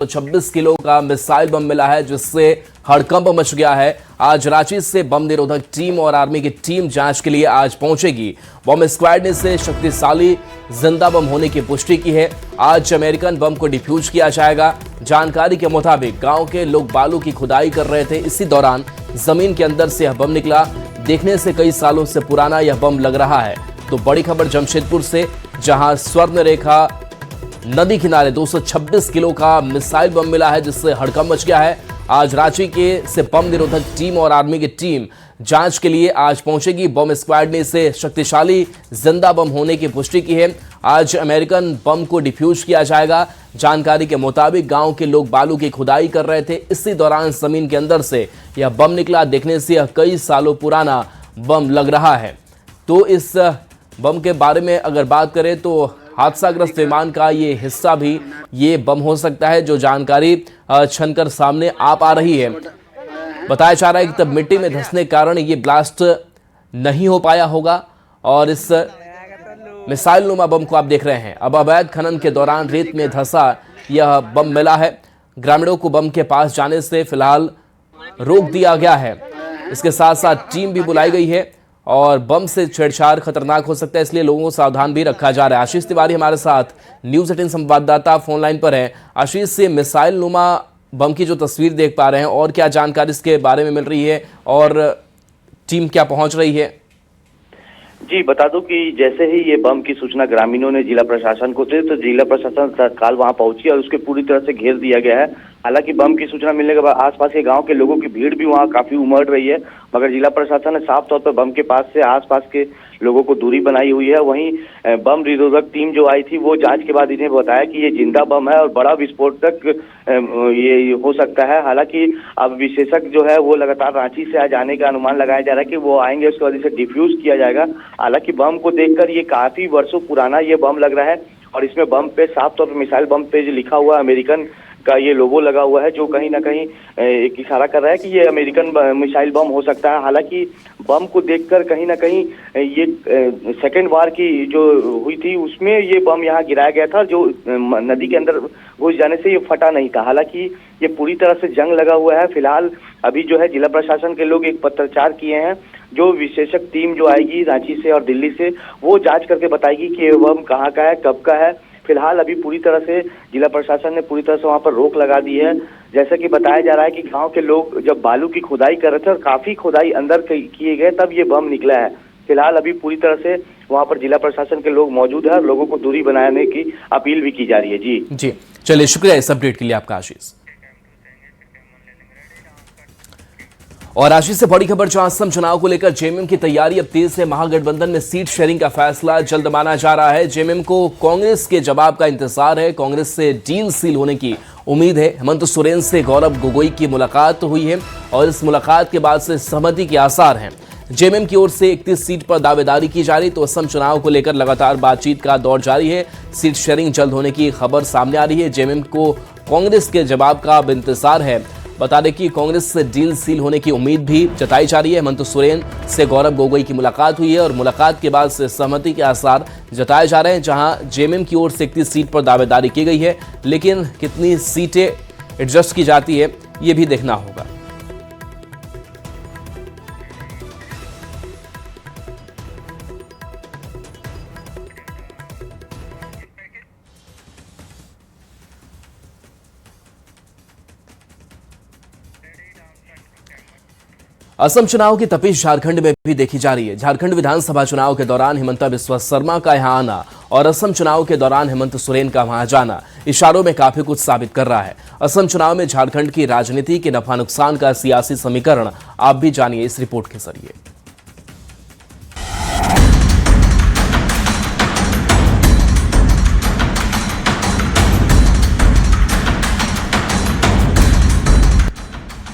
26 kilo का missile बम मिला है, जिससे हड़कंप मच गया है। आज रांची से बम निरोधक टीम और आर्मी की टीम जांच के लिए आज पहुंचेगी। बम स्क्वाड ने इसे शक्तिशाली जिंदा बम होने की पुष्टि की है। आज अमेरिकन बम को डिफ्यूज किया जाएगा। जानकारी के मुताबिक गांव के लोग बालू की खुदाई कर रहे थे, इसी दौरान जमीन के अंदर से यह बम निकला। देखने से कई सालों से पुराना यह बम लग रहा है। तो बड़ी खबर जमशेदपुर से, जहां स्वर्ण रेखा नदी किनारे 226 किलो का मिसाइल बम मिला है, जिससे हड़कंप मच गया है। आज रांची के से बम निरोधक टीम और आर्मी की टीम जांच के लिए आज पहुंचेगी। बम स्क्वाड ने इसे शक्तिशाली जिंदा बम होने की पुष्टि की है। आज अमेरिकन बम को डिफ्यूज किया जाएगा। जानकारी के मुताबिक गांव के लोग बालू की खुदाई कर रहे थे, इसी दौरान जमीन के अंदर से यह बम निकला। देखने से यह कई सालों पुराना बम लग रहा है। तो इस बम के बारे में अगर बात करें तो हादसाग्रस्त विमान का ये हिस्सा भी ये बम हो सकता है, जो जानकारी छनकर सामने आ रही है। बताया जा रहा है कि तब मिट्टी में धंसने के कारण ये ब्लास्ट नहीं हो पाया होगा। और इस मिसाइल नुमा बम को आप देख रहे हैं। अब अवैध खनन के दौरान रेत में धंसा यह बम मिला है। ग्रामीणों को बम के पास जाने से फिलहाल रोक दिया गया है। इसके साथ साथ टीम भी बुलाई गई है और बम से छेड़छाड़ खतरनाक हो सकता है, इसलिए लोगों को सावधान भी रखा जा रहा है। आशीष तिवारी हमारे साथ न्यूज़ 18 संवाददाता फोन लाइन पर है। आशीष, से मिसाइल नुमा बम की जो तस्वीर देख पा रहे हैं, और क्या जानकारी इसके बारे में मिल रही है और टीम क्या पहुंच रही है? जी, बता दूं कि जैसे ही ये बम की सूचना ग्रामीणों ने जिला प्रशासन को दी, तो जिला प्रशासन तत्काल वहां पहुंची और उसके पूरी तरह से घेर दिया गया है। हालांकि बम की सूचना मिलने के बाद आसपास के गांव के लोगों की भीड़ भी वहां काफी उमड़ रही है, मगर जिला प्रशासन ने साफ तौर पर बम के पास से आसपास के लोगों को दूरी बनाई हुई है। वहीं बम निरोधक टीम जो आई थी, वो जांच के बाद इन्हें बताया कि ये जिंदा बम है और बड़ा विस्फोटक ये हो सकता है। हालांकि अब विशेषज्ञ जो है वो लगातार रांची से आज आने का अनुमान लगाया जा रहा है कि वो आएंगे, उसके बाद इसे डिफ्यूज किया जाएगा। हालांकि बम को देखकर ये काफी वर्षों पुराना ये बम लग रहा है और इसमें बम पे साफ तौर पर मिसाइल बम पे जो लिखा हुआ अमेरिकन का ये लोगो लगा हुआ है, जो कहीं ना कहीं एक इशारा कर रहा है कि ये अमेरिकन मिसाइल बम हो सकता है। हालांकि बम को देखकर कहीं ना कहीं ये सेकेंड वार की जो हुई थी उसमें ये बम यहाँ गिराया गया था, जो नदी के अंदर घुस जाने से ये फटा नहीं था। हालांकि ये पूरी तरह से जंग लगा हुआ है। फिलहाल अभी जो है जिला प्रशासन के लोग एक पत्राचार किए हैं। जो विशेषज्ञ टीम जो आएगी रांची से और दिल्ली से, वो जांच करके बताएगी कि ये बम कहाँ का है, कब का है। फिलहाल अभी पूरी तरह से जिला प्रशासन ने पूरी तरह से वहां पर रोक लगा दी है। जैसा कि बताया जा रहा है कि गांव के लोग जब बालू की खुदाई कर रहे थे और काफी खुदाई अंदर किए गए, तब ये बम निकला है। फिलहाल अभी पूरी तरह से वहां पर जिला प्रशासन के लोग मौजूद है और लोगों को दूरी बनाने की अपील भी की जा रही है। जी, चलिए, शुक्रिया इस अपडेट के लिए आपका आशीष। और आशीष से बड़ी खबर, जहां असम चुनाव को लेकर जेएमएम की तैयारी अब तेज है। महागठबंधन में सीट शेयरिंग का फैसला जल्द माना जा रहा है। जेएमएम को कांग्रेस के जवाब का इंतजार है। कांग्रेस से डील सील होने की उम्मीद है। हेमंत सोरेन से गौरव गोगोई की मुलाकात हुई है और इस मुलाकात के बाद से सहमति के आसार हैं। जेएमएम की ओर से 31 सीट पर दावेदारी की जा रही, तो असम चुनाव को लेकर लगातार बातचीत का दौर जारी है। सीट शेयरिंग जल्द होने की खबर सामने आ रही है। जेएमएम को कांग्रेस के जवाब का अब इंतजार है। बता दें कि कांग्रेस से डील सील होने की उम्मीद भी जताई जा रही है। हेमंत सोरेन से गौरव गोगोई की मुलाकात हुई है और मुलाकात के बाद से सहमति के आसार जताए जा रहे हैं। जहां जेएमएम की ओर से 31 सीट पर दावेदारी की गई है, लेकिन कितनी सीटें एडजस्ट की जाती है ये भी देखना होगा। असम चुनाव की तपिश झारखंड में भी देखी जा रही है। झारखंड विधानसभा चुनाव के दौरान हिमंता बिस्वा शर्मा का यहां आना और असम चुनाव के दौरान हेमंत सोरेन का वहां जाना इशारों में काफी कुछ साबित कर रहा है। असम चुनाव में झारखंड की राजनीति के नफा नुकसान का सियासी समीकरण आप भी जानिए इस रिपोर्ट के जरिए।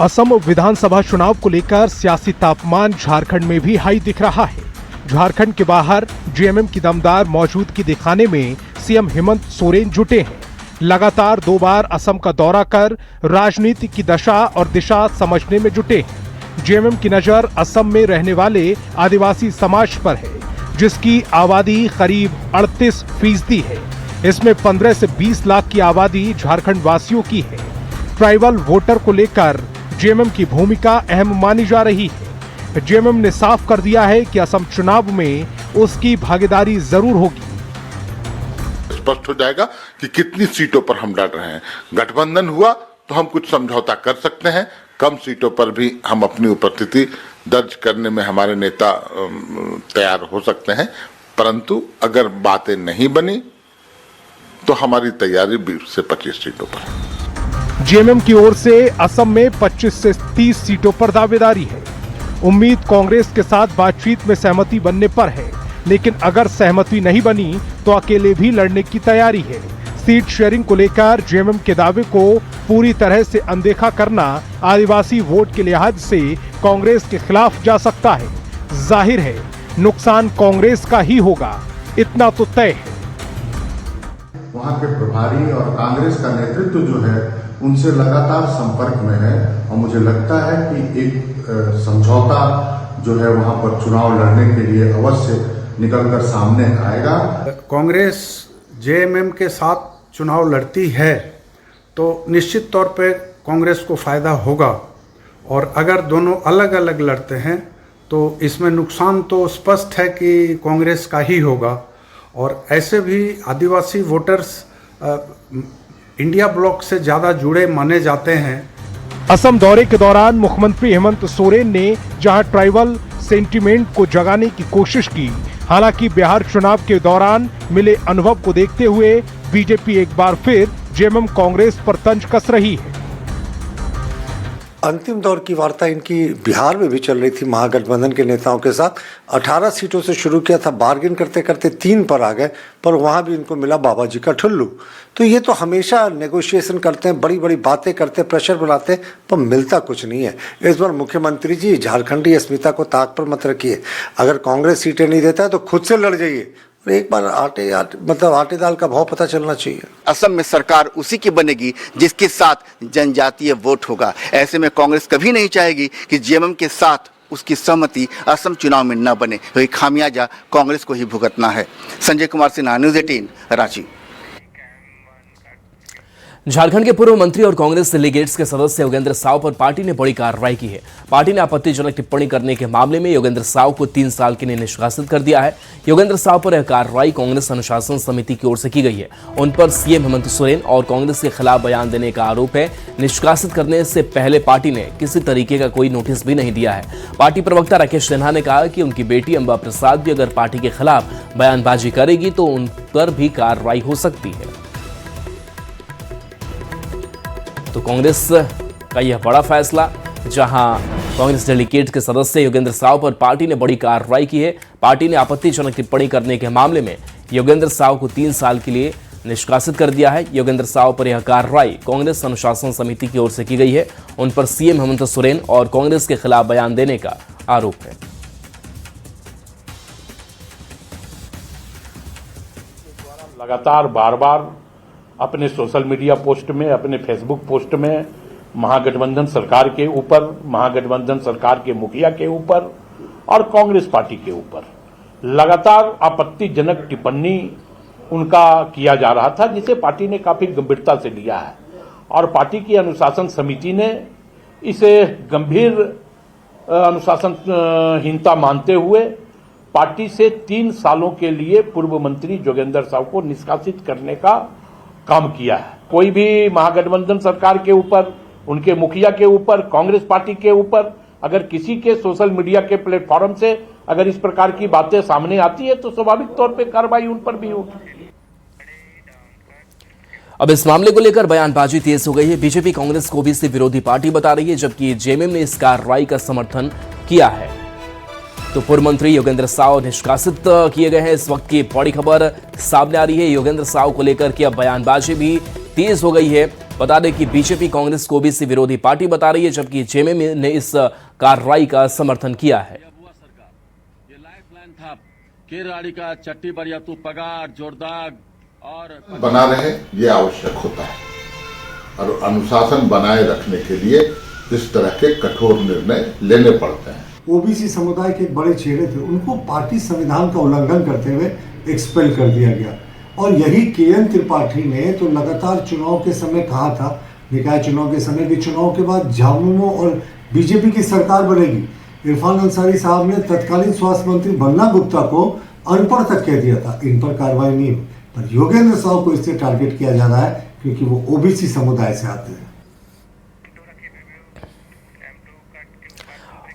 असम विधानसभा चुनाव को लेकर सियासी तापमान झारखंड में भी हाई दिख रहा है। झारखंड के बाहर जेएमएम की दमदार मौजूदगी दिखाने में सीएम हेमंत सोरेन जुटे हैं। लगातार 2 बार असम का दौरा कर राजनीति की दशा और दिशा समझने में जुटे हैं। जेएमएम की नजर असम में रहने वाले आदिवासी समाज पर है, जिसकी आबादी करीब 38% है। इसमें 15 से 20 लाख की आबादी झारखंड वासियों की है। ट्राइबल वोटर को लेकर जेएमएम की भूमिका अहम मानी जा रही है। जेएमएम ने साफ कर दिया है कि असम चुनाव में उसकी भागीदारी जरूर होगी। स्पष्ट हो जाएगा कि कितनी सीटों पर हम लड़ रहे हैं। गठबंधन हुआ तो हम कुछ समझौता कर सकते हैं, कम सीटों पर भी हम अपनी उपस्थिति दर्ज करने में हमारे नेता तैयार हो सकते हैं, परंतु अगर बातें नहीं बनी तो हमारी तैयारी 20 से 25 सीटों पर है। जेएमएम की ओर से असम में 25 से 30 सीटों पर दावेदारी है। उम्मीद कांग्रेस के साथ बातचीत में सहमति बनने पर है, लेकिन अगर सहमति नहीं बनी तो अकेले भी लड़ने की तैयारी है। सीट शेयरिंग को लेकर जेएमएम के दावे को पूरी तरह से अनदेखा करना आदिवासी वोट के लिहाज से कांग्रेस के खिलाफ जा सकता है। जाहिर है नुकसान कांग्रेस का ही होगा, इतना तो तय है। वहाँ के प्रभारी और कांग्रेस का नेतृत्व जो है उनसे लगातार संपर्क में है और मुझे लगता है कि एक समझौता जो है वहाँ पर चुनाव लड़ने के लिए अवश्य निकलकर सामने आएगा। कांग्रेस जेएमएम के साथ चुनाव लड़ती है तो निश्चित तौर पे कांग्रेस को फायदा होगा, और अगर दोनों अलग अलग लड़ते हैं तो इसमें नुकसान तो स्पष्ट है कि कांग्रेस का ही होगा। और ऐसे भी आदिवासी वोटर्स इंडिया ब्लॉक से ज़्यादा जुड़े माने जाते हैं। असम दौरे के दौरान मुख्यमंत्री हेमंत सोरेन ने जहां ट्राइबल सेंटीमेंट को जगाने की कोशिश की, हालांकि बिहार चुनाव के दौरान मिले अनुभव को देखते हुए बीजेपी एक बार फिर जेएमएम कांग्रेस पर तंज कस रही है। अंतिम दौर की वार्ता इनकी बिहार में भी चल रही थी महागठबंधन के नेताओं के साथ। 18 सीटों से शुरू किया था, बार्गेन करते करते 3 पर आ गए, पर वहाँ भी इनको मिला बाबा जी का ठुल्लू। तो ये तो हमेशा नेगोशिएशन करते हैं, बड़ी बड़ी बातें करते, प्रेशर बनाते हैं, पर मिलता कुछ नहीं है। इस बार मुख्यमंत्री जी झारखंडी अस्मिता को ताक पर मत रखिए। अगर कांग्रेस सीटें नहीं देता है तो खुद से लड़ जाइए। एक बार आटे दाल का भाव पता चलना चाहिए। असम में सरकार उसी की बनेगी जिसके साथ जनजातीय वोट होगा। ऐसे में कांग्रेस कभी नहीं चाहेगी कि जेएमएम के साथ उसकी सहमति असम चुनाव में न बने, तो ये खामियाजा कांग्रेस को ही भुगतना है। संजय कुमार सिन्हा, न्यूज़ 18, रांची। झारखंड के पूर्व मंत्री और कांग्रेस डेलीगेट्स के सदस्य योगेंद्र साव पर पार्टी ने बड़ी कार्रवाई की है। पार्टी ने आपत्तिजनक टिप्पणी करने के मामले में योगेंद्र साव को 3 साल के लिए निष्कासित कर दिया है। योगेंद्र साव पर यह कार्रवाई कांग्रेस अनुशासन समिति की ओर से की गई है। उन पर सीएम हेमंत सोरेन और कांग्रेस के खिलाफ बयान देने का आरोप है। निष्कासित करने से पहले पार्टी ने किसी तरीके का कोई नोटिस भी नहीं दिया है। पार्टी प्रवक्ता राकेश सिन्हा ने कहा कि उनकी बेटी अंबा प्रसाद भी अगर पार्टी के खिलाफ बयानबाजी करेगी तो उन पर भी कार्रवाई हो सकती है। तो कांग्रेस का यह बड़ा फैसला, जहां कांग्रेस डेलीगेट के सदस्य योगेंद्र साव पर पार्टी ने बड़ी कार्रवाई की है। पार्टी ने आपत्तिजनक टिप्पणी करने के मामले में योगेंद्र साव को 3 साल के लिए निष्कासित कर दिया है। योगेंद्र साव पर यह कार्रवाई कांग्रेस अनुशासन समिति की ओर से की गई है। उन पर सीएम हेमंत सोरेन और कांग्रेस के खिलाफ बयान देने का आरोप है। लगातार बार अपने सोशल मीडिया पोस्ट में, अपने फेसबुक पोस्ट में महागठबंधन सरकार के ऊपर, महागठबंधन सरकार के मुखिया के ऊपर और कांग्रेस पार्टी के ऊपर लगातार आपत्तिजनक टिप्पणी उनका किया जा रहा था, जिसे पार्टी ने काफी गंभीरता से लिया है। और पार्टी की अनुशासन समिति ने इसे गंभीर अनुशासनहीनता मानते हुए पार्टी से 3 सालों के लिए पूर्व मंत्री योगेंद्र साव को निष्कासित करने का काम किया है। कोई भी महागठबंधन सरकार के ऊपर, उनके मुखिया के ऊपर, कांग्रेस पार्टी के ऊपर अगर किसी के सोशल मीडिया के प्लेटफॉर्म से अगर इस प्रकार की बातें सामने आती है तो स्वाभाविक तौर पे कार्रवाई उन पर भी होगी। अब इस मामले को लेकर बयानबाजी तेज हो गई है। बीजेपी कांग्रेस को ओबीसी विरोधी पार्टी बता रही है, जबकि जेएमएम ने इस कार्रवाई का समर्थन किया है। तो पूर्व मंत्री योगेंद्र साव निष्कासित किए गए हैं। इस वक्त की बड़ी खबर सामने आ रही है। योगेंद्र साव को लेकर की अब बयानबाजी भी तेज हो गई है। बता दें कि बीजेपी कांग्रेस को ओबीसी विरोधी पार्टी बता रही है, जबकि जेएमएम ने इस कार्रवाई का समर्थन किया है। ये लाइफलाइन था, केराड़ी का चट्टी बरिया तू पगार जोरदार और बना रहे, ये आवश्यक होता है। और अनुशासन बनाए रखने के लिए इस तरह के कठोर निर्णय लेने पड़ते हैं। ओबीसी समुदाय के बड़े चेहरे थे, उनको पार्टी संविधान का उल्लंघन करते हुए एक्सपेल कर दिया गया। और यही के.एन. त्रिपाठी ने तो लगातार चुनाव के समय कहा था, निकाय चुनाव के समय कि चुनाव के बाद झामुमो और बीजेपी की सरकार बनेगी। इरफान अंसारी साहब ने तत्कालीन स्वास्थ्य मंत्री बन्ना गुप्ता को अनपढ़ तक कह दिया था। इन पर कार्रवाई नहीं हुई, पर योगेंद्र साहु को इससे टारगेट किया जा रहा है क्योंकि वो ओबीसी समुदाय से आते हैं।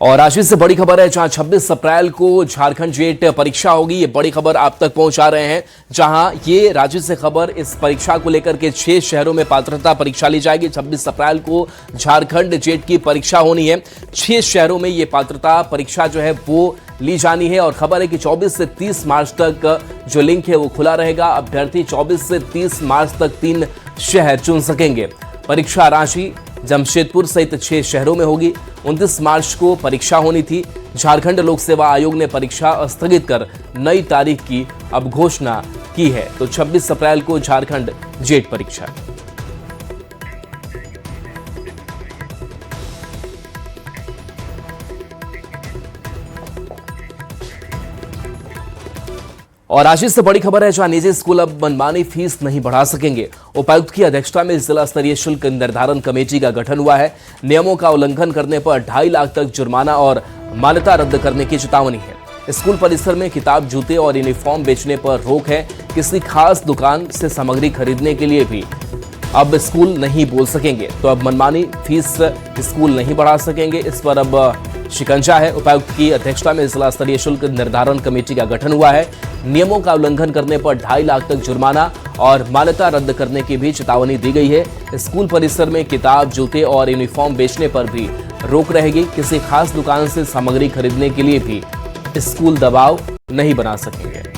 और रांची से बड़ी खबर है, जहां 26 अप्रैल को झारखंड जेट परीक्षा होगी। ये बड़ी खबर आप तक पहुंचा रहे हैं, जहां ये रांची से खबर इस परीक्षा को लेकर के 6 शहरों में पात्रता परीक्षा ली जाएगी। 26 अप्रैल को झारखंड जेट की परीक्षा होनी है। 6 शहरों में ये पात्रता परीक्षा जो है वो ली जानी है। और खबर है कि 24 से 30 मार्च तक जो लिंक है वो खुला रहेगा। अभ्यर्थी 24 से 30 मार्च तक 3 शहर चुन सकेंगे। परीक्षा रांची, जमशेदपुर सहित 6 शहरों में होगी। 29 मार्च को परीक्षा होनी थी। झारखंड लोक सेवा आयोग ने परीक्षा स्थगित कर नई तारीख की अब घोषणा की है। तो 26 अप्रैल को झारखंड जेट परीक्षा। और रांची से बड़ी खबर है, जहां निजी स्कूल अब मनमानी फीस नहीं बढ़ा सकेंगे। उपायुक्त की अध्यक्षता में जिला स्तरीय शुल्क निर्धारण कमेटी का गठन हुआ है। नियमों का उल्लंघन करने पर 2.5 लाख तक जुर्माना और मान्यता रद्द करने की चेतावनी है। स्कूल परिसर में किताब, जूते और यूनिफॉर्म बेचने पर रोक है। किसी खास दुकान से सामग्री खरीदने के लिए भी अब स्कूल नहीं बोल सकेंगे। तो अब मनमानी फीस स्कूल नहीं बढ़ा सकेंगे, इस पर अब शिकंजा है। उपायुक्त की अध्यक्षता में जिला स्तरीय शुल्क निर्धारण कमेटी का गठन हुआ है। नियमों का उल्लंघन करने पर 2.5 लाख तक जुर्माना और मान्यता रद्द करने की भी चेतावनी दी गई है। स्कूल परिसर में किताब, जूते और यूनिफॉर्म बेचने पर भी रोक रहेगी। किसी खास दुकान से सामग्री खरीदने के लिए भी स्कूल दबाव नहीं बना सकेंगे।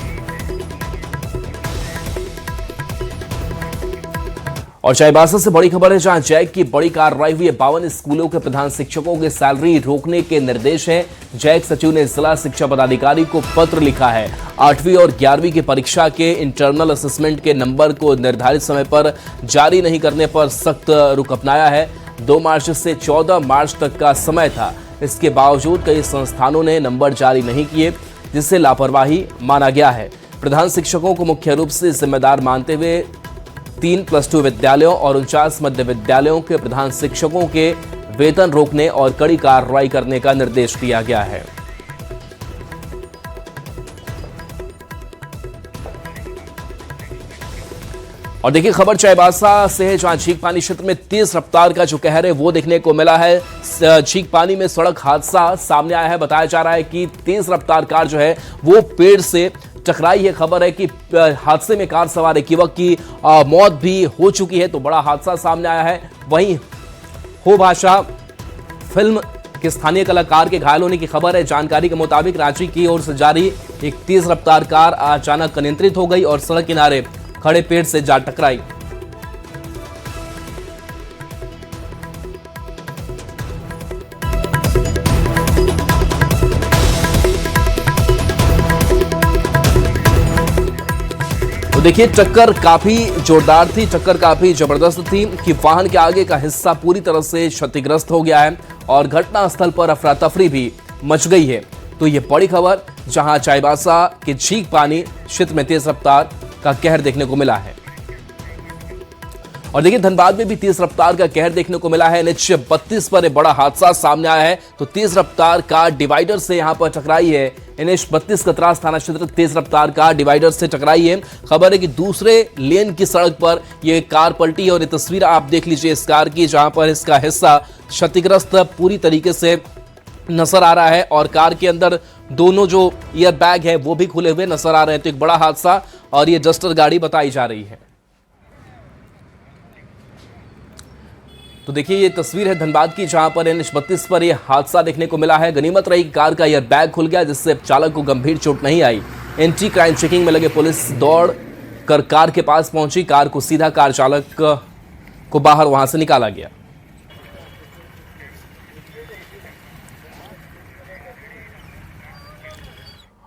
और चाईबासा से बड़ी खबर है, जहां जैक की बड़ी कार्रवाई हुई है। 52 स्कूलों के प्रधान शिक्षकों के सैलरी रोकने के निर्देश हैं। जैक सचिव ने जिला शिक्षा पदाधिकारी को पत्र लिखा है। 8वीं और 11वीं की परीक्षा के इंटरनल असेसमेंट के नंबर को निर्धारित समय पर जारी नहीं करने पर सख्त रुख अपनाया है। 2 मार्च से 14 मार्च तक का समय था। इसके बावजूद कई संस्थानों ने नंबर जारी नहीं किए, जिससे लापरवाही माना गया है। प्रधान शिक्षकों को मुख्य रूप से जिम्मेदार मानते हुए 3 +2 विद्यालयों और 49 मध्य विद्यालयों के प्रधान शिक्षकों के वेतन रोकने और कड़ी कार्रवाई करने का निर्देश दिया गया है। और देखिए, खबर चाईबासा से है, जहां झींकपानी क्षेत्र में तेज रफ्तार का जो कहर है वो देखने को मिला है। झींकपानी में सड़क हादसा सामने आया है। बताया जा रहा है कि तेज रफ्तार कार जो है वो पेड़ से टकराई है। खबर है कि हादसे में कार सवार एक युवक की मौत भी हो चुकी है। तो बड़ा हादसा सामने आया है। वहीं हो भाषा फिल्म के स्थानीय कलाकार के घायल होने की खबर है। जानकारी के मुताबिक रांची की ओर से जारी एक तेज रफ्तार कार अचानक अनियंत्रित हो गई और सड़क किनारे खड़े पेड़ से जा टकराई। देखिए, टक्कर काफी जोरदार थी, टक्कर काफी जबरदस्त थी कि वाहन के आगे का हिस्सा पूरी तरह से क्षतिग्रस्त हो गया है और घटनास्थल पर अफरा तफरी भी मच गई है। तो ये बड़ी खबर, जहां चाईबासा के झींकपानी क्षेत्र में तेज रफ्तार का कहर देखने को मिला है। और देखिए, धनबाद में भी तेज रफ्तार का कहर देखने को मिला है। NH 32 पर एक बड़ा हादसा सामने आया है। तो तेज रफ्तार कार डिवाइडर से यहां पर टकराई है। NH 32 कतरास थाना क्षेत्र तेज रफ्तार कार डिवाइडर से टकराई है। खबर है कि दूसरे लेन की सड़क पर यह कार पलटी है और ये तस्वीर आप देख लीजिए इस कार की, जहां पर इसका हिस्सा क्षतिग्रस्त पूरी तरीके से नजर आ रहा है और कार के अंदर दोनों जो एयर बैग है वो भी खुले हुए नजर आ रहे हैं। तो एक बड़ा हादसा और ये डस्टर गाड़ी बताई जा रही है। तो देखिए, ये तस्वीर है धनबाद की, जहां पर NH 32 पर यह हादसा देखने को मिला है। गनीमत रही कार का एयर बैग खुल गया, जिससे चालक को गंभीर चोट नहीं आई। एंटी क्राइम चेकिंग में लगे पुलिस दौड़ कर कार के पास पहुंची। कार को सीधा कार चालक को बाहर वहां से निकाला गया।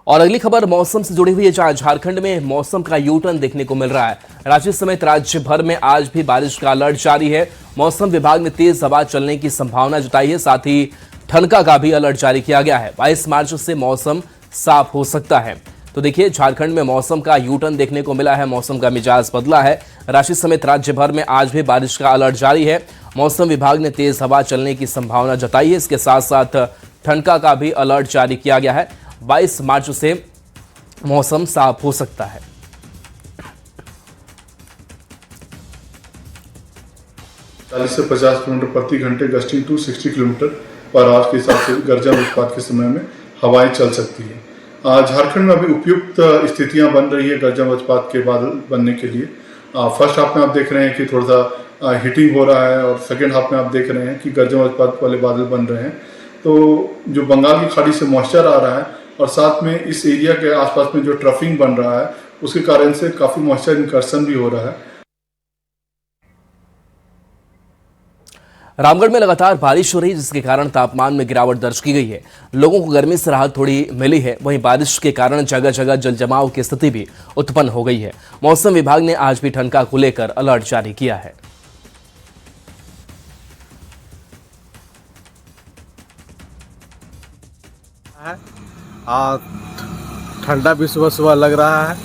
और अगली खबर मौसम से जुड़ी हुई है, जहां झारखंड में मौसम का यूटर्न देखने को मिल रहा है। रांची समेत राज्य भर में आज भी बारिश का अलर्ट जारी है। मौसम विभाग ने तेज हवा चलने की संभावना जताई है, साथ ही ठनका का भी अलर्ट जारी किया गया है। 22 मार्च से मौसम साफ हो सकता है। तो देखिए झारखंड में मौसम का यू टर्न देखने को मिला है, मौसम का मिजाज बदला है। रांची समेत राज्य भर में आज भी बारिश का अलर्ट जारी है। मौसम विभाग ने तेज हवा चलने की संभावना जताई है। इसके साथ साथ ठंडका का भी अलर्ट जारी किया गया है। 22 मार्च से मौसम साफ हो सकता है। चालीस से 50 किलोमीटर प्रति घंटे gusting to 60 kilometre per hour के हिसाब से गर्जन वज्रपात के समय में हवाएं चल सकती है। झारखंड में अभी उपयुक्त स्थितियां बन रही है गर्जन वज्रपात के बादल बनने के लिए। फर्स्ट हाफ में आप देख रहे हैं कि थोड़ा सा हीटिंग हो रहा है और सेकेंड हाफ में आप देख रहे हैं कि गर्जन वज्रपात वाले बादल बन रहे हैं। तो जो बंगाल की खाड़ी से मॉइस्चर आ रहा है और साथ में इस एरिया के आसपास में जो ट्रफिंग बन रहा है उसके कारण से काफ़ी मॉइस्चर इनकर्सन भी हो रहा है। रामगढ़ में लगातार बारिश हो रही है, जिसके कारण तापमान में गिरावट दर्ज की गई है। लोगों को गर्मी से राहत थोड़ी मिली है। वहीं बारिश के कारण जगह जगह जल जमाव की स्थिति भी उत्पन्न हो गई है। मौसम विभाग ने आज भी ठंडका को लेकर अलर्ट जारी किया है। ठंडा भी सुबह सुबह लग रहा है।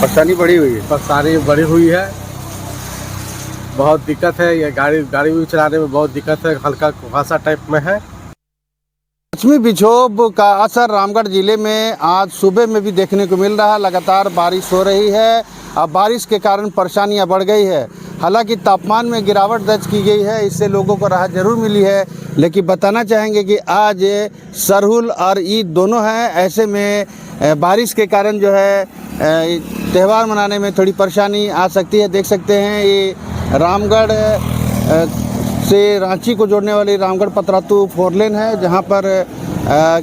परेशानी बढ़ी हुई है। परेशानी बढ़ी हुई है, बहुत दिक्कत है। ये गाड़ी भी चलाने में बहुत दिक्कत है, हल्का कुहासा टाइप में है। पश्चिमी विक्षोभ का असर रामगढ़ जिले में आज सुबह में भी देखने को मिल रहा है। लगातार बारिश हो रही है। अब बारिश के कारण परेशानियां बढ़ गई है। हालांकि तापमान में गिरावट दर्ज की गई है, इससे लोगों को राहत जरूर मिली है। लेकिन बताना चाहेंगे कि आज सरहुल और ईद दोनों हैं। ऐसे में बारिश के कारण जो है त्यौहार मनाने में थोड़ी परेशानी आ सकती है। देख सकते हैं ये रामगढ़ से रांची को जोड़ने वाली रामगढ़ पतरातू 4 लेन है, जहां पर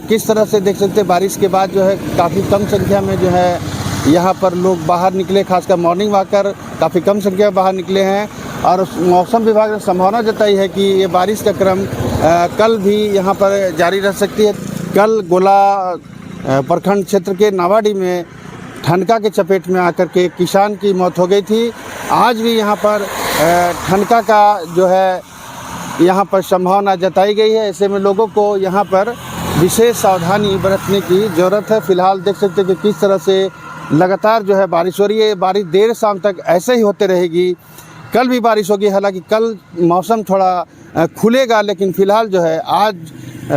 किस तरह से देख सकते हैं बारिश के बाद जो है काफ़ी कम संख्या में जो है यहाँ पर लोग बाहर निकले। खासकर मॉर्निंग वॉकर काफ़ी कम संख्या में बाहर निकले हैं। और मौसम विभाग ने संभावना जताई है कि ये बारिश का क्रम कल भी यहाँ पर जारी रह सकती है। कल गोला प्रखंड क्षेत्र के नावाडी में ठनका के चपेट में आकर के किसान की मौत हो गई थी। आज भी यहाँ पर ठनका का जो है यहाँ पर संभावना जताई गई है। ऐसे में लोगों को यहाँ पर विशेष सावधानी बरतने की ज़रूरत है। फिलहाल देख सकते हैं कि किस तरह से लगातार जो है बारिश हो रही है। बारिश देर शाम तक ऐसे ही होते रहेगी। कल भी बारिश होगी, हालांकि कल मौसम थोड़ा खुलेगा, लेकिन फिलहाल जो है आज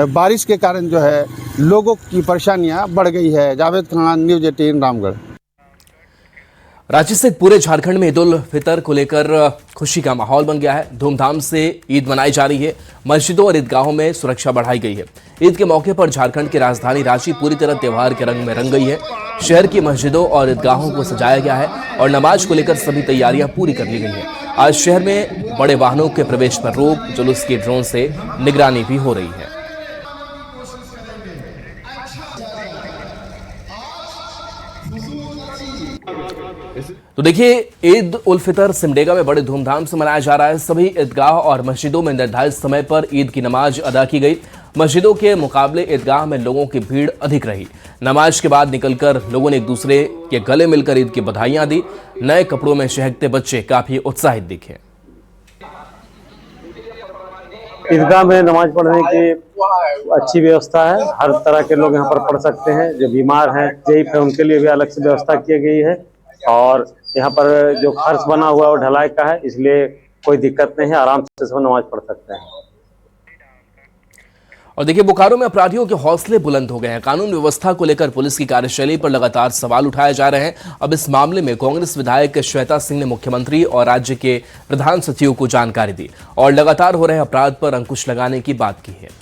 बारिश के कारण जो है लोगों की परेशानियां बढ़ गई है। जावेद खान, न्यूज़ 18 रामगढ़। रांची से पूरे झारखंड में ईद उल फितर को लेकर खुशी का माहौल बन गया है। धूमधाम से ईद मनाई जा रही है। मस्जिदों और ईदगाहों में सुरक्षा बढ़ाई गई है। ईद के मौके पर झारखंड की राजधानी रांची पूरी तरह त्योहार के रंग में रंग गई है। शहर की मस्जिदों और ईदगाहों को सजाया गया है और नमाज को लेकर सभी तैयारियां पूरी कर ली गई है। आज शहर में बड़े वाहनों के प्रवेश पर रोक, जुलूस की ड्रोन से निगरानी भी हो रही है। तो देखिए, ईद उल फितर सिमडेगा में बड़े धूमधाम से मनाया जा रहा है। सभी ईदगाह और मस्जिदों में निर्धारित समय पर ईद की नमाज अदा की गई। मस्जिदों के मुकाबले ईदगाह में लोगों की भीड़ अधिक रही। नमाज के बाद निकलकर लोगों ने एक दूसरे के गले मिलकर ईद की बधाइयां दी। नए कपड़ों में शहकते बच्चे काफी उत्साहित दिखे। ईदगाह में नमाज पढ़ने की अच्छी व्यवस्था है। हर तरह के लोग यहाँ पर पढ़ सकते हैं। जो बीमार हैं, ज़ईफ है, उनके लिए भी अलग से व्यवस्था की गई है। और यहाँ पर जो फर्श बना हुआ है वो ढलाई का है, इसलिए कोई दिक्कत नहीं है। आराम से सब नमाज पढ़ सकते हैं। और देखिए, बोकारो में अपराधियों के हौसले बुलंद हो गए हैं। कानून व्यवस्था को लेकर पुलिस की कार्यशैली पर लगातार सवाल उठाए जा रहे हैं। अब इस मामले में कांग्रेस विधायक श्वेता सिंह ने मुख्यमंत्री और राज्य के प्रधान सचिव को जानकारी दी और लगातार हो रहे अपराध पर अंकुश लगाने की बात की है।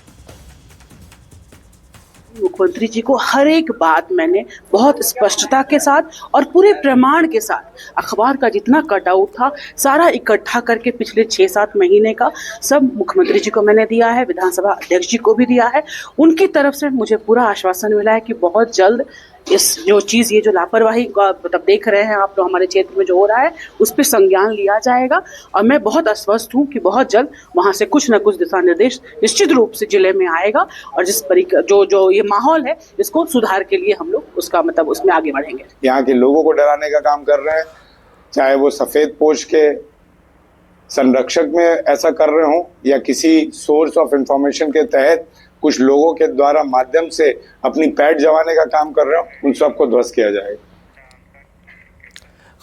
मुख्यमंत्री जी को हर एक बात मैंने बहुत स्पष्टता के साथ और पूरे प्रमाण के साथ, अखबार का जितना कटआउट था सारा इकट्ठा करके पिछले 6-7 महीने का सब मुख्यमंत्री जी को मैंने दिया है, विधानसभा अध्यक्ष जी को भी दिया है। उनकी तरफ से मुझे पूरा आश्वासन मिला है कि बहुत जल्द इस जो चीज़, ये जो लापरवाही मतलब देख रहे हैं आप लोग हमारे क्षेत्र में जो हो रहा है, उस पर संज्ञान लिया जाएगा। और मैं बहुत आश्वस्त हूँ कि बहुत जल्द वहाँ से कुछ न कुछ दिशा निर्देश निश्चित रूप से जिले में आएगा और जिस जो ये माहौल है इसको सुधार के लिए हम लोग उसका मतलब उसमें आगे बढ़ेंगे। यहाँ के लोगों को डराने का काम कर रहे हैं, चाहे वो सफेद पोश के संरक्षक में ऐसा कर रहे हों या किसी सोर्स ऑफ इंफॉर्मेशन के तहत कुछ लोगों के द्वारा माध्यम से अपनी पैठ जमाने का काम कर रहे हो, उन सबको ध्वस्त किया जाएगा।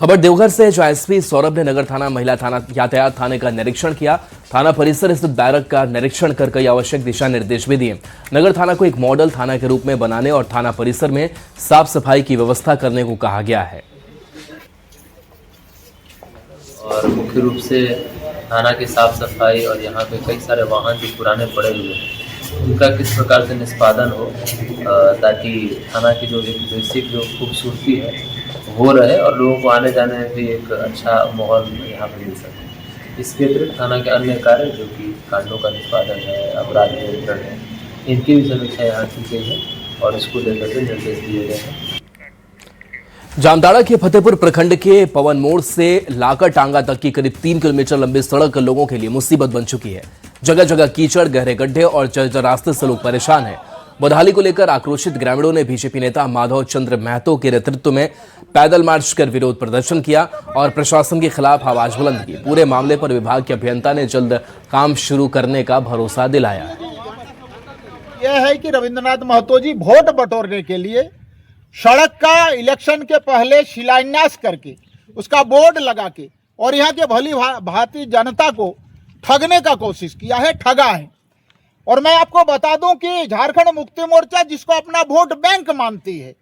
खबर देवघर से, जो एसपी सौरभ ने नगर थाना महिला थाना यातायात थाने का निरीक्षण किया। थाना परिसर स्थित बैरक का निरीक्षण कर कई आवश्यक दिशा निर्देश भी दिए। नगर थाना को एक मॉडल थाना के रूप में बनाने और थाना परिसर में साफ सफाई की व्यवस्था करने को कहा गया है। और मुख्य रूप से थाना की साफ सफाई और यहाँ पे कई सारे वाहन जो पुराने पड़े हुए हैं उनका किस प्रकार से निष्पादन हो, ताकि थाना की जो एक बेसिक जो खूबसूरती है वो रहे और लोगों को आने जाने में भी एक अच्छा माहौल यहाँ पे मिल सके। इसके अतिरिक्त थाना के अन्य कार्य जो कि कांडों का निष्पादन है, अपराध नियंत्रण है, इनकी भी समीक्षा यहाँ की गई है और इसको लेकर के निर्देश दिए गए हैं। जामताड़ा के फतेहपुर प्रखंड के पवन मोड़ से लाकर टांगा तक की करीब 3 किलोमीटर लंबी सड़क लोगों के लिए मुसीबत बन चुकी है। जगह जगह कीचड़, गहरे गड्ढे और जर्जर रास्ते से लोग परेशान हैं। बदहाली को लेकर आक्रोशित ग्रामीणों ने बीजेपी नेता माधव चंद्र महतो के नेतृत्व में पैदल मार्च कर विरोध प्रदर्शन किया और प्रशासन के खिलाफ आवाज बुलंद की। पूरे मामले पर विभाग के अभियंता ने जल्द काम शुरू करने का भरोसा दिलाया। यह है कि रविंद्रनाथ महतो जी वोट बटोरने के लिए सड़क का इलेक्शन के पहले शिलान्यास करके उसका बोर्ड लगा के और यहाँ के भली भांति जनता को ठगने का कोशिश किया है, ठगा है। और मैं आपको बता दूं कि झारखंड मुक्ति मोर्चा जिसको अपना वोट बैंक मानती है,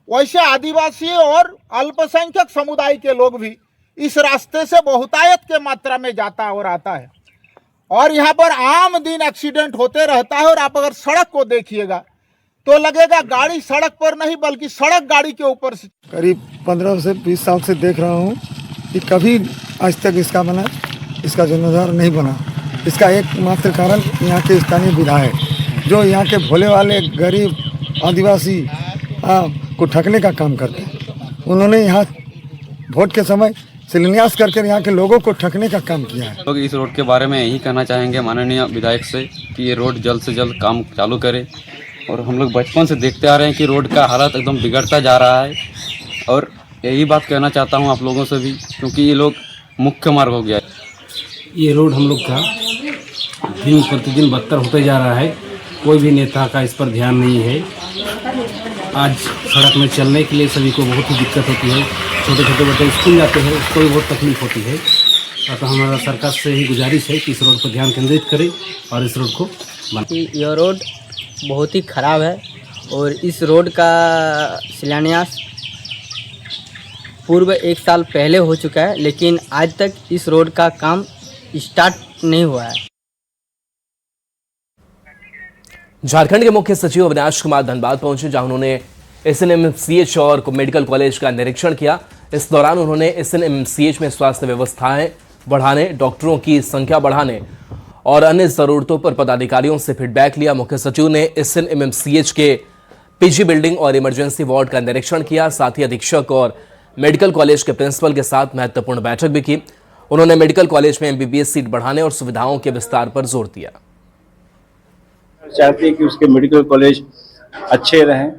वैसे आदिवासी और अल्पसंख्यक समुदाय के लोग भी इस रास्ते से बहुतायत के मात्रा में जाता और आता है और यहाँ पर आम दिन एक्सीडेंट होते रहता है। और आप अगर सड़क को देखिएगा तो लगेगा गाड़ी सड़क पर नहीं बल्कि सड़क गाड़ी के ऊपर से। करीब 15 से 20 साल से देख रहा हूँ कि कभी आज तक इसका जीर्णोद्धार नहीं बना। इसका एकमात्र कारण यहाँ के स्थानीय विधायक जो यहाँ के भोले वाले गरीब आदिवासी को ठगने का काम करते हैं। उन्होंने यहाँ वोट के समय शिलान्यास करके यहाँ के लोगों को ठगने का काम किया है। लोग इस रोड के बारे में यही कहना चाहेंगे माननीय विधायक से कि ये रोड जल्द से जल्द काम चालू करे। और हम लोग बचपन से देखते आ रहे हैं कि रोड का हालत एकदम बिगड़ता जा रहा है और यही बात कहना चाहता हूँ आप लोगों से भी, क्योंकि ये लोग मुख्य मार्ग हो गया है। ये रोड हम लोग का दिन प्रतिदिन बदतर होते जा रहा है। कोई भी नेता का इस पर ध्यान नहीं है। आज सड़क में चलने के लिए सभी को बहुत ही दिक्कत होती है। छोटे छोटे बच्चे स्कूल जाते हैं, उसको भी बहुत तकलीफ होती है। तो हमारा सरकार से ही गुजारिश है कि इस रोड पर ध्यान केंद्रित करें और इस रोड को बनाएं। यह रोड बहुत ही ख़राब है और इस रोड का शिलान्यास पूर्व 1 साल पहले हो चुका है, लेकिन आज तक इस रोड का काम स्टार्ट नहीं हुआ है। झारखंड के मुख्य सचिव अविनाश कुमार धनबाद पहुंचे, जहां उन्होंने SNMCH और मेडिकल कॉलेज का निरीक्षण किया। इस दौरान उन्होंने SNMCH में स्वास्थ्य व्यवस्थाएं बढ़ाने, डॉक्टरों की संख्या बढ़ाने और अन्य जरूरतों पर पदाधिकारियों से फीडबैक लिया। मुख्य सचिव ने SNMCH के PG बिल्डिंग और इमरजेंसी वार्ड का निरीक्षण किया। साथ ही अधीक्षक और मेडिकल कॉलेज के प्रिंसिपल के साथ महत्वपूर्ण बैठक भी की। उन्होंने मेडिकल कॉलेज में MBBS सीट बढ़ाने और सुविधाओं के विस्तार पर जोर दिया। चाहते हैं कि उसके मेडिकल कॉलेज अच्छे रहें,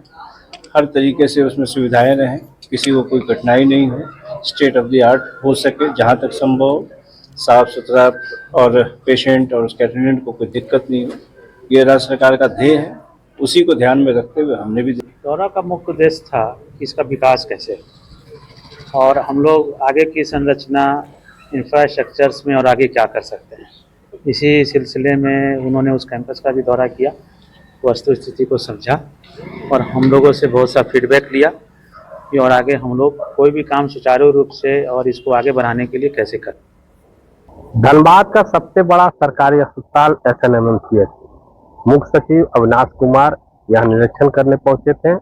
हर तरीके से उसमें सुविधाएं रहें, किसी को कोई कठिनाई नहीं हो, स्टेट ऑफ द आर्ट हो सके जहां तक संभव, साफ सुथरा और पेशेंट और उसके अटेंडेंट को कोई दिक्कत नहीं हो। ये राज्य सरकार का ध्येय है, उसी को ध्यान में रखते हुए हमने भी दौरा का मुख्य उद्देश्य था कि इसका विकास कैसे और हम लोग आगे की संरचना इंफ्रास्ट्रक्चर्स में और आगे क्या कर सकते हैं। इसी सिलसिले में उन्होंने उस कैंपस का भी दौरा किया, वस्तु स्थिति को समझा और हम लोगों से बहुत सा फीडबैक लिया कि और आगे हम लोग कोई भी काम सुचारू रूप से और इसको आगे बढ़ाने के लिए कैसे करें। धनबाद का सबसे बड़ा सरकारी अस्पताल SNMCH, मुख्य सचिव अविनाश कुमार यहाँ निरीक्षण करने पहुंचे थे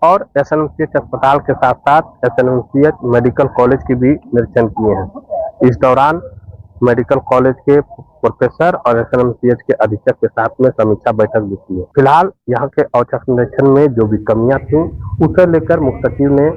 और SNMCH अस्पताल के साथ साथ SNMCH मेडिकल कॉलेज की भी निरीक्षण किए हैं। इस दौरान मेडिकल कॉलेज के प्रोफेसर और SNMCH के अधीक्षक के साथ में समीक्षा बैठक भी की है। फिलहाल यहाँ के औचक निरीक्षण में जो भी कमियां थी उसे लेकर मुख्य सचिव ने